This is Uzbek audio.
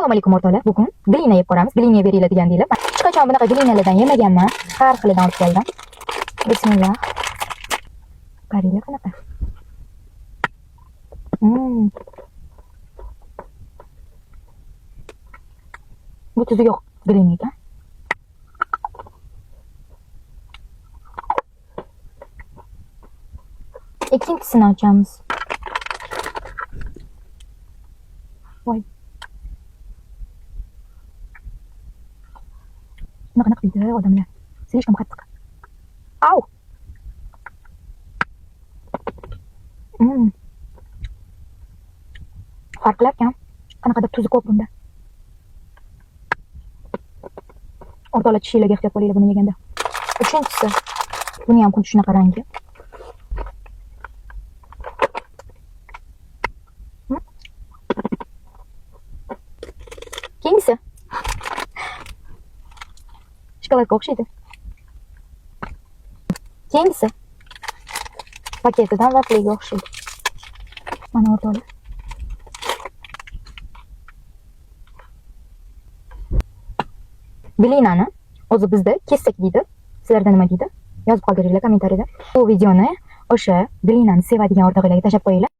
Assalomu alaykum o'rtoqlar. Bugun glina yeb ko'ramiz. Glina beriladigan deyilib. Hech qachon bunaqa glinalardan yemaganman. Har xilidan olib keldim. Bismillah. Qaranglar qanaqa. Bu tuzi yo'q glina ekan. Ikkinchisini ochamiz. Voy. Qanaqa qildi odamlar. Слишком qattiq. Au. Farqlar ekan. Qanaqadir tuzi ko'p bunda. O'rtoqlar, tishinglarga ehtiyot bo'linglar buni yeganda. Uchinchisi. Buni ham xuddi shunaqa rangi. Keyingisi. Shokoladga o'xshaydi. Keyingisi. Paketidan vafliga o'xshaydi. Mana o'rtoqlar. Glinani o'zi bizda kessak deydi. Sizlarda nima deydi? Yozib qoldiringlar kommentariyada. Bu videoni o'sha glinani sevadigan o'rtoqlarga tashlab qo'yinglar.